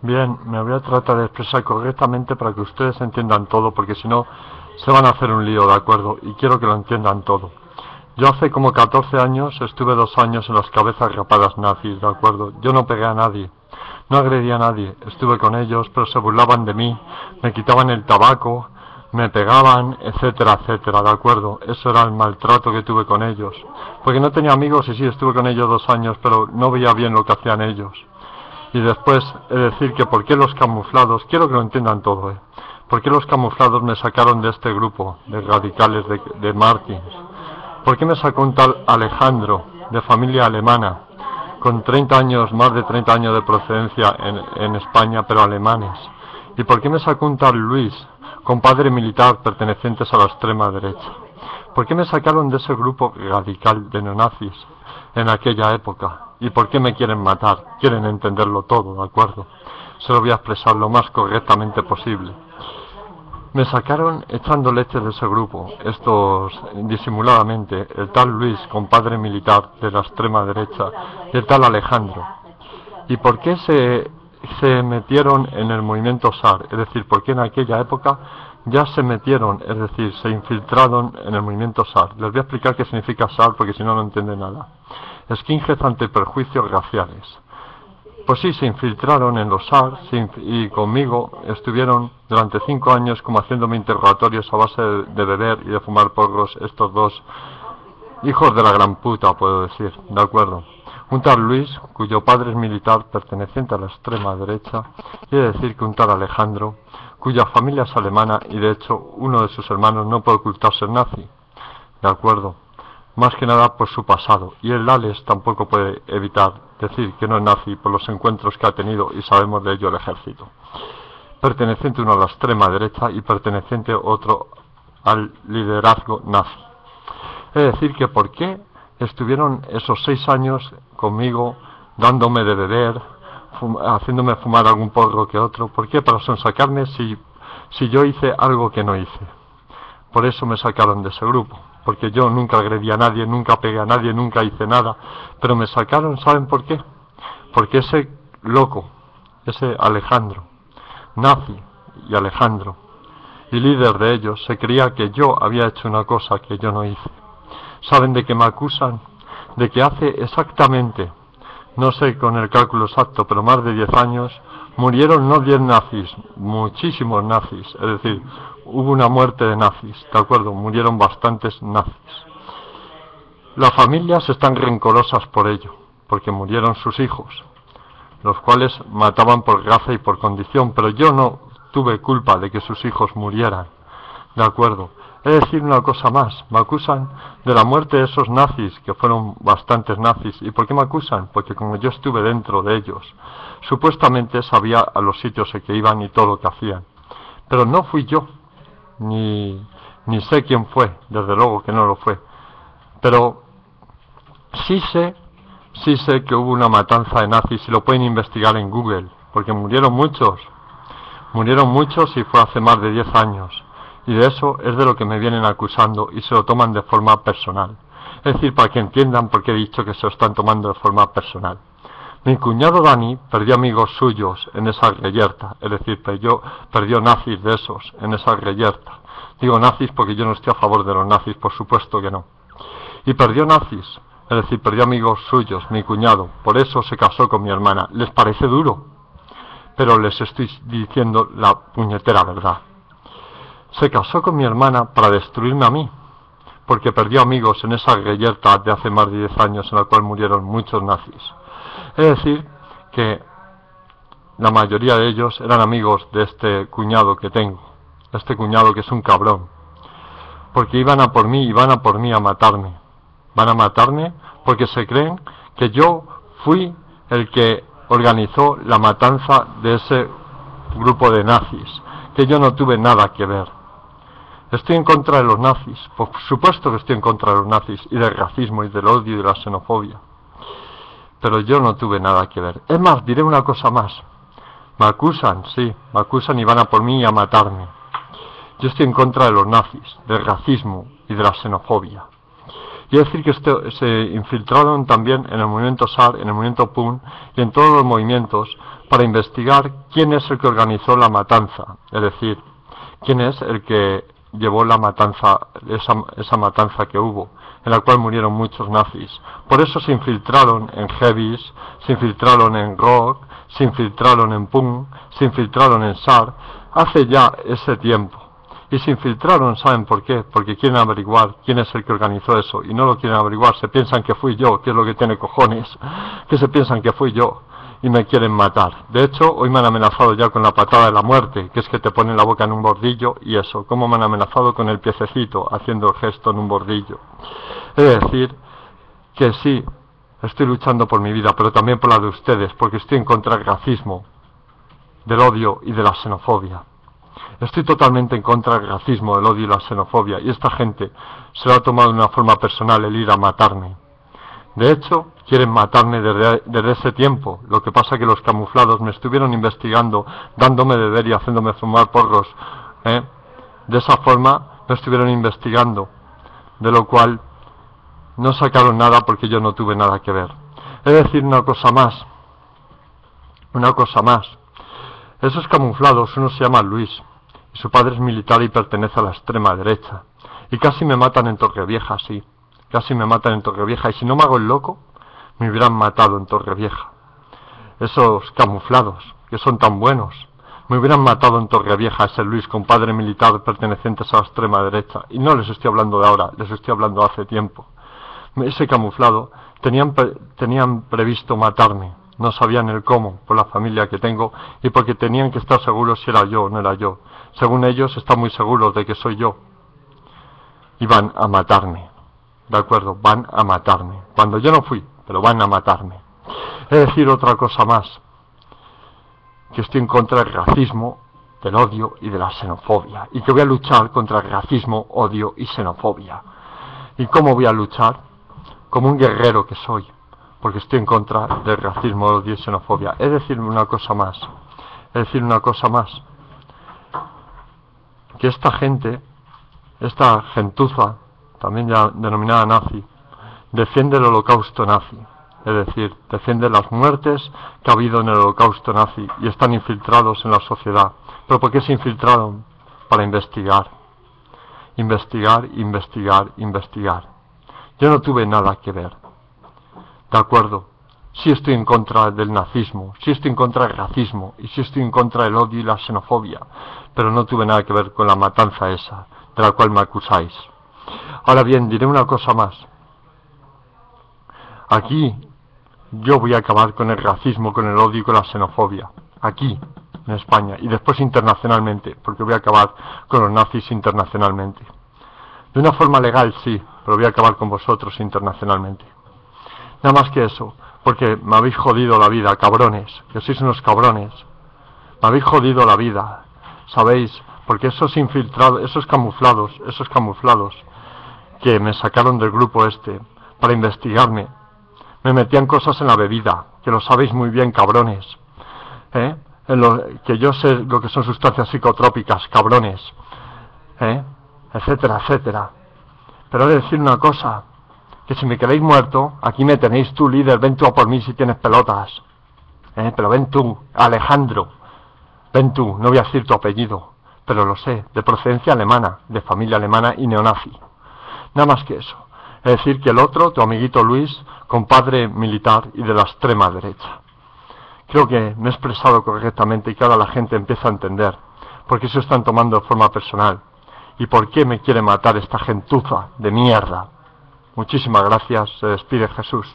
Bien, me voy a tratar de expresar correctamente para que ustedes entiendan todo, porque si no se van a hacer un lío, ¿de acuerdo? Y quiero que lo entiendan todo. Yo hace como 14 años estuve 2 años en las cabezas rapadas nazis, ¿de acuerdo? Yo no pegué a nadie, no agredí a nadie, estuve con ellos, pero se burlaban de mí, me quitaban el tabaco, me pegaban, etcétera, etcétera, ¿de acuerdo? Eso era el maltrato que tuve con ellos. Porque no tenía amigos y sí, estuve con ellos 2 años, pero no veía bien lo que hacían ellos. Y después he de decir que por qué los camuflados, quiero que lo entiendan todo, ¿por qué los camuflados me sacaron de este grupo de radicales de Martins? ¿Por qué me sacó un tal Alejandro, de familia alemana, con 30 años, más de 30 años de procedencia en España, pero alemanes? ¿Y por qué me sacó un tal Luis, con padre militar, pertenecientes a la extrema derecha? ¿Por qué me sacaron de ese grupo radical de neonazis en aquella época? ¿Y por qué me quieren matar? Quieren entenderlo todo, ¿de acuerdo? Se lo voy a expresar lo más correctamente posible. Me sacaron echando leche de ese grupo, estos disimuladamente, el tal Luis, compadre militar de la extrema derecha, y el tal Alejandro. ¿Y por qué se metieron en el movimiento SAR? Es decir, ¿por qué en aquella época ya se metieron, es decir, se infiltraron en el movimiento SAR? Les voy a explicar qué significa SAR, porque si no, no entienden nada. Skinheads ante perjuicios raciales. Pues sí, se infiltraron en los SAR y conmigo estuvieron durante 5 años como haciéndome interrogatorios a base de beber y de fumar porros estos dos hijos de la gran puta, puedo decir, ¿de acuerdo? Un tal Luis, cuyo padre es militar perteneciente a la extrema derecha, y he de decir que un tal Alejandro, cuya familia es alemana y de hecho uno de sus hermanos no puede ocultar ser nazi, ¿de acuerdo? Más que nada por su pasado, y el Alex tampoco puede evitar decir que no es nazi por los encuentros que ha tenido, y sabemos de ello el ejército. Perteneciente uno a la extrema derecha y perteneciente otro al liderazgo nazi. Es decir, que por qué estuvieron esos 6 años conmigo, dándome de beber, haciéndome fumar algún porro que otro. ¿Por qué? Para sonsacarme si yo hice algo que no hice. Por eso me sacaron de ese grupo. Porque yo nunca agredí a nadie, nunca pegué a nadie, nunca hice nada. Pero me sacaron, ¿saben por qué? Porque ese loco, ese Alejandro, nazi y Alejandro, y líder de ellos, se creía que yo había hecho una cosa que yo no hice. ¿Saben de qué me acusan? De que hace exactamente, no sé con el cálculo exacto, pero más de 10 años, murieron no 10 nazis, muchísimos nazis, es decir, hubo una muerte de nazis, ¿de acuerdo? Murieron bastantes nazis. Las familias están rencorosas por ello, porque murieron sus hijos, los cuales mataban por raza y por condición, pero yo no tuve culpa de que sus hijos murieran, ¿de acuerdo? Es decir, una cosa más, me acusan de la muerte de esos nazis, que fueron bastantes nazis. ¿Y por qué me acusan? Porque como yo estuve dentro de ellos, supuestamente sabía a los sitios a que iban y todo lo que hacían. Pero no fui yo, ni sé quién fue, desde luego que no lo fue. Pero sí sé que hubo una matanza de nazis y lo pueden investigar en Google, porque murieron muchos y fue hace más de 10 años. Y de eso es de lo que me vienen acusando y se lo toman de forma personal. Es decir, para que entiendan por qué he dicho que se lo están tomando de forma personal. Mi cuñado Dani perdió amigos suyos en esa reyerta, es decir, perdió nazis de esos en esa reyerta. Digo nazis porque yo no estoy a favor de los nazis, por supuesto que no. Y perdió nazis, es decir, perdió amigos suyos, mi cuñado, por eso se casó con mi hermana. ¿Les parece duro? Pero les estoy diciendo la puñetera verdad. Se casó con mi hermana para destruirme a mí, porque perdió amigos en esa reyerta de hace más de 10 años en la cual murieron muchos nazis. Es decir, que la mayoría de ellos eran amigos de este cuñado que tengo, este cuñado que es un cabrón, porque iban a por mí y van a por mí a matarme. Van a matarme porque se creen que yo fui el que organizó la matanza de ese grupo de nazis, que yo no tuve nada que ver. Estoy en contra de los nazis, por supuesto que estoy en contra de los nazis y del racismo y del odio y de la xenofobia, pero yo no tuve nada que ver. Es más, diré una cosa más, me acusan, sí, me acusan y van a por mí y a matarme. Yo estoy en contra de los nazis, del racismo y de la xenofobia. Y decir que se infiltraron también en el movimiento SAR, en el movimiento PUN y en todos los movimientos para investigar quién es el que organizó la matanza, es decir, quién es el que llevó la matanza, esa matanza que hubo, en la cual murieron muchos nazis. Por eso se infiltraron en heavies, se infiltraron en rock, se infiltraron en punk, se infiltraron en SAR, hace ya ese tiempo. Y se infiltraron, ¿saben por qué? Porque quieren averiguar quién es el que organizó eso, y no lo quieren averiguar, se piensan que fui yo, que es lo que tiene cojones, que se piensan que fui yo, y me quieren matar. De hecho, hoy me han amenazado ya con la patada de la muerte, que es que te ponen la boca en un bordillo, y eso, como me han amenazado con el piececito, haciendo el gesto en un bordillo. Es decir, que sí, estoy luchando por mi vida, pero también por la de ustedes, porque estoy en contra del racismo, del odio y de la xenofobia. Estoy totalmente en contra del racismo, del odio y la xenofobia, y esta gente se lo ha tomado de una forma personal el ir a matarme. De hecho, quieren matarme desde ese tiempo. Lo que pasa es que los camuflados me estuvieron investigando, dándome de beber y haciéndome fumar porros. De esa forma me estuvieron investigando, de lo cual no sacaron nada porque yo no tuve nada que ver. Es decir, una cosa más. Esos camuflados, uno se llama Luis, y su padre es militar y pertenece a la extrema derecha. Y casi me matan en Torrevieja, sí. Casi me matan en Torrevieja, y si no me hago el loco, me hubieran matado en Torrevieja. Esos camuflados, que son tan buenos, me hubieran matado en Torrevieja, ese Luis, con padre militar pertenecientes a la extrema derecha. Y no les estoy hablando de ahora, les estoy hablando hace tiempo. Ese camuflado, tenían previsto matarme, no sabían el cómo, por la familia que tengo, y porque tenían que estar seguros si era yo o no era yo. Según ellos, están muy seguros de que soy yo. Y van a matarme. ¿De acuerdo? Van a matarme. Cuando yo no fui, pero van a matarme. Es decir, otra cosa más. Que estoy en contra del racismo, del odio y de la xenofobia. Y que voy a luchar contra el racismo, odio y xenofobia. ¿Y cómo voy a luchar? Como un guerrero que soy. Porque estoy en contra del racismo, odio y xenofobia. Es decir, una cosa más. Que esta gente, esta gentuza, también ya denominada nazi, defiende el holocausto nazi, es decir, defiende las muertes que ha habido en el holocausto nazi y están infiltrados en la sociedad. ¿Pero por qué se infiltraron? Para investigar. Yo no tuve nada que ver, ¿de acuerdo? Sí estoy en contra del nazismo, sí estoy en contra del racismo y sí estoy en contra del odio y la xenofobia, pero no tuve nada que ver con la matanza esa, de la cual me acusáis. Ahora bien, diré una cosa más. Aquí yo voy a acabar con el racismo, con el odio y con la xenofobia. Aquí, en España, y después internacionalmente, porque voy a acabar con los nazis internacionalmente. De una forma legal, sí, pero voy a acabar con vosotros internacionalmente. Nada más que eso, porque me habéis jodido la vida, cabrones, que sois unos cabrones. Me habéis jodido la vida, ¿sabéis? Porque esos infiltrados, esos camuflados, que me sacaron del grupo este para investigarme, me metían cosas en la bebida, que lo sabéis muy bien, cabrones, que yo sé lo que son sustancias psicotrópicas, cabrones, etcétera, etcétera. Pero he de decir una cosa, que si me queréis muerto, aquí me tenéis tú, líder, ven tú a por mí si tienes pelotas, pero ven tú, Alejandro, ven tú, no voy a decir tu apellido, pero lo sé, de procedencia alemana, de familia alemana y neonazi. Nada más que eso. Es decir, que el otro, tu amiguito Luis, compadre militar y de la extrema derecha. Creo que me he expresado correctamente y que ahora la gente empieza a entender por qué se están tomando de forma personal y por qué me quiere matar esta gentuza de mierda. Muchísimas gracias. Se despide Jesús.